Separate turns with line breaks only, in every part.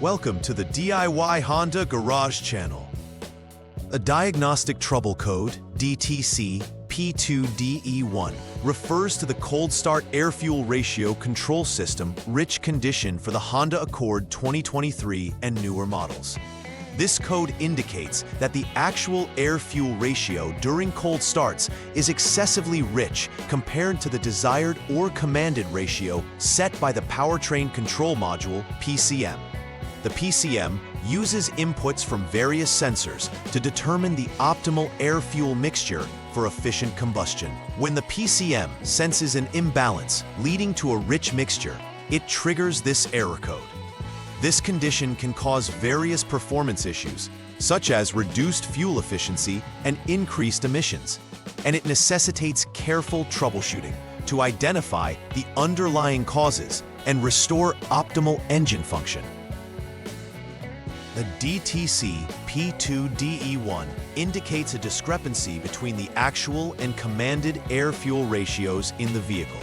Welcome to the DIY Honda Garage channel. A Diagnostic Trouble Code, DTC P2DE1, refers to the cold start air-fuel ratio control system rich condition for the Honda Accord 2023 and newer models. This code indicates that the actual air-fuel ratio during cold starts is excessively rich compared to the desired or commanded ratio set by the Powertrain Control Module, PCM. The PCM uses inputs from various sensors to determine the optimal air-fuel mixture for efficient combustion. When the PCM senses an imbalance leading to a rich mixture, it triggers this error code. This condition can cause various performance issues, such as reduced fuel efficiency and increased emissions, and it necessitates careful troubleshooting to identify the underlying causes and restore optimal engine function. The DTC P2DE1 indicates a discrepancy between the actual and commanded air-fuel ratios in the vehicle.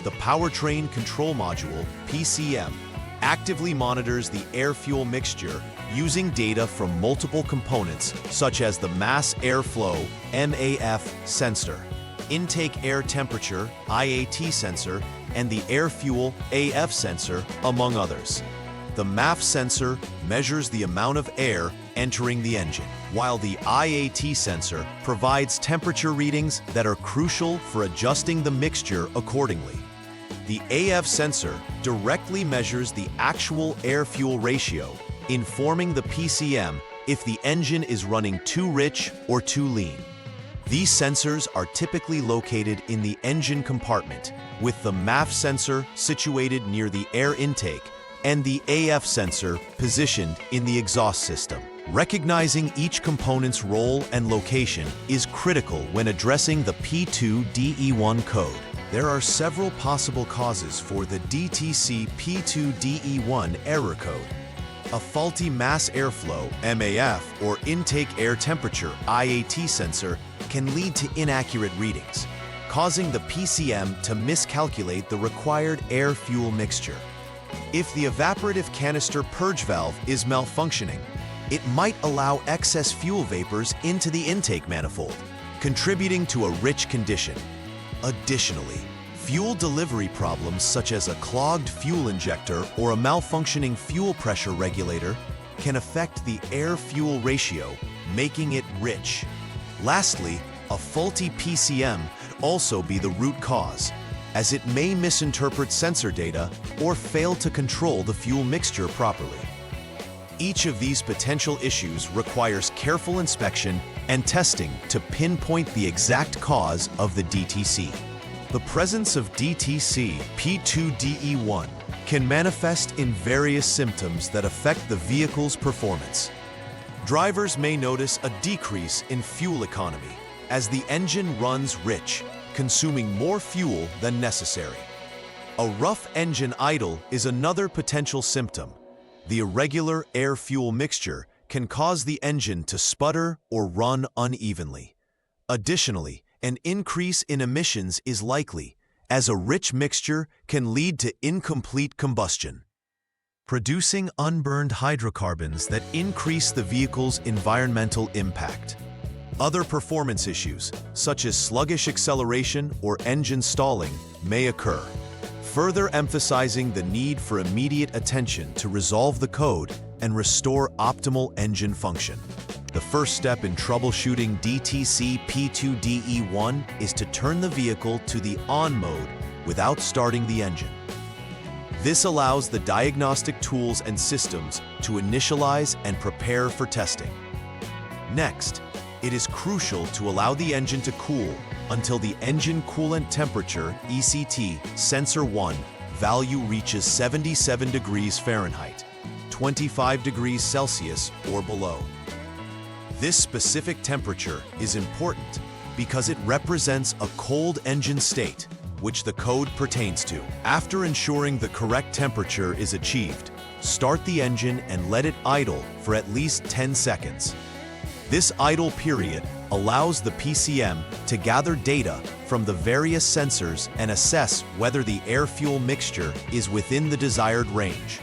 The Powertrain Control Module, PCM, actively monitors the air-fuel mixture using data from multiple components such as the mass airflow (MAF) sensor, intake air temperature (IAT) sensor, and the air-fuel (AF) sensor, among others. The MAF sensor measures the amount of air entering the engine, while the IAT sensor provides temperature readings that are crucial for adjusting the mixture accordingly. The AF sensor directly measures the actual air-fuel ratio, informing the PCM if the engine is running too rich or too lean. These sensors are typically located in the engine compartment, with the MAF sensor situated near the air intake and the AF sensor positioned in the exhaust system. Recognizing each component's role and location is critical when addressing the P2DE1 code. There are several possible causes for the DTC P2DE1 error code. A faulty mass airflow (MAF) or intake air temperature (IAT) sensor can lead to inaccurate readings, causing the PCM to miscalculate the required air-fuel mixture. If the evaporative canister purge valve is malfunctioning, it might allow excess fuel vapors into the intake manifold, contributing to a rich condition. Additionally, fuel delivery problems such as a clogged fuel injector or a malfunctioning fuel pressure regulator can affect the air-fuel ratio, making it rich. Lastly, a faulty PCM could also be the root cause, as it may misinterpret sensor data or fail to control the fuel mixture properly. Each of these potential issues requires careful inspection and testing to pinpoint the exact cause of the DTC. The presence of DTC P2DE1 can manifest in various symptoms that affect the vehicle's performance. Drivers may notice a decrease in fuel economy as the engine runs rich, consuming more fuel than necessary. A rough engine idle is another potential symptom. The irregular air-fuel mixture can cause the engine to sputter or run unevenly. Additionally, an increase in emissions is likely, as a rich mixture can lead to incomplete combustion, producing unburned hydrocarbons that increase the vehicle's environmental impact. Other performance issues, such as sluggish acceleration or engine stalling, may occur, further emphasizing the need for immediate attention to resolve the code and restore optimal engine function. The first step in troubleshooting DTC P2DE1 is to turn the vehicle to the on mode without starting the engine. This allows the diagnostic tools and systems to initialize and prepare for testing. Next, it is crucial to allow the engine to cool until the engine coolant temperature (ECT) sensor 1 value reaches 77 degrees Fahrenheit, 25 degrees Celsius or below. This specific temperature is important because it represents a cold engine state, which the code pertains to. After ensuring the correct temperature is achieved, start the engine and let it idle for at least 10 seconds. This idle period allows the PCM to gather data from the various sensors and assess whether the air-fuel mixture is within the desired range.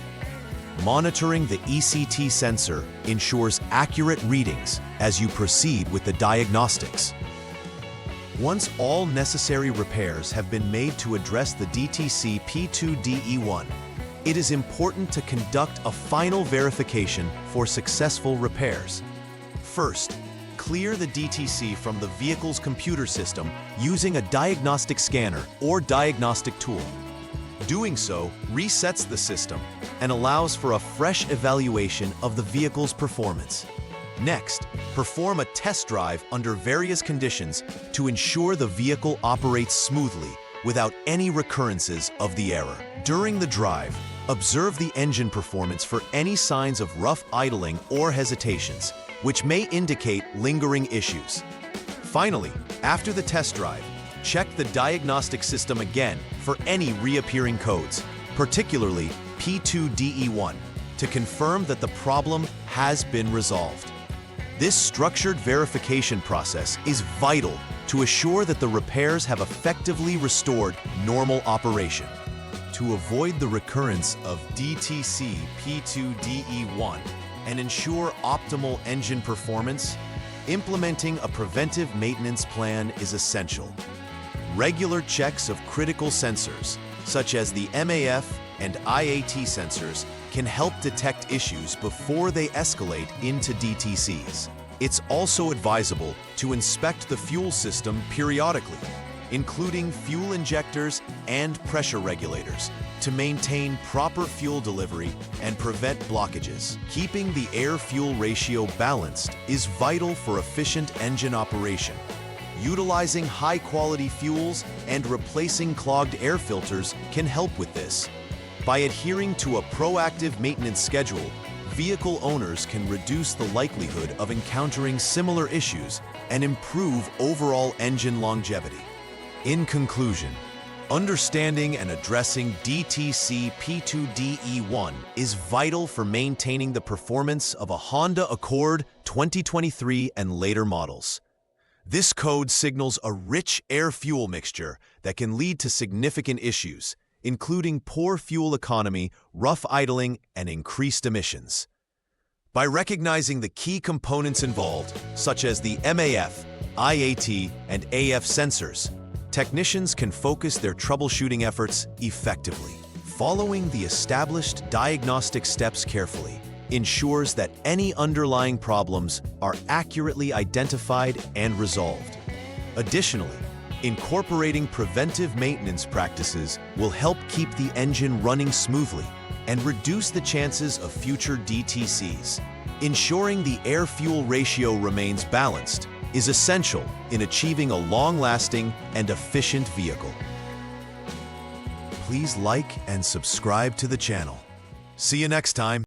Monitoring the ECT sensor ensures accurate readings as you proceed with the diagnostics. Once all necessary repairs have been made to address the DTC P2DE1, it is important to conduct a final verification for successful repairs. First, clear the DTC from the vehicle's computer system using a diagnostic scanner or diagnostic tool. Doing so resets the system and allows for a fresh evaluation of the vehicle's performance. Next, perform a test drive under various conditions to ensure the vehicle operates smoothly without any recurrences of the error. During the drive, observe the engine performance for any signs of rough idling or hesitations, which may indicate lingering issues. Finally, after the test drive, check the diagnostic system again for any reappearing codes, particularly P2DE1, to confirm that the problem has been resolved. This structured verification process is vital to assure that the repairs have effectively restored normal operation. To avoid the recurrence of DTC P2DE1 and ensure optimal engine performance, implementing a preventive maintenance plan is essential. Regular checks of critical sensors, such as the MAF and IAT sensors, can help detect issues before they escalate into DTCs. It's also advisable to inspect the fuel system periodically, including fuel injectors and pressure regulators, to maintain proper fuel delivery and prevent blockages. Keeping the air-fuel ratio balanced is vital for efficient engine operation. Utilizing high-quality fuels and replacing clogged air filters can help with this. By adhering to a proactive maintenance schedule, vehicle owners can reduce the likelihood of encountering similar issues and improve overall engine longevity. In conclusion, understanding and addressing DTC P2DE1 is vital for maintaining the performance of a Honda Accord 2023 and later models. This code signals a rich air-fuel mixture that can lead to significant issues, including poor fuel economy, rough idling, and increased emissions. By recognizing the key components involved, such as the MAF, IAT, and AF sensors, technicians can focus their troubleshooting efforts effectively. Following the established diagnostic steps carefully ensures that any underlying problems are accurately identified and resolved. Additionally, incorporating preventive maintenance practices will help keep the engine running smoothly and reduce the chances of future DTCs. Ensuring the air-fuel ratio remains balanced is essential in achieving a long-lasting and efficient vehicle. Please like and subscribe to the channel. See you next time.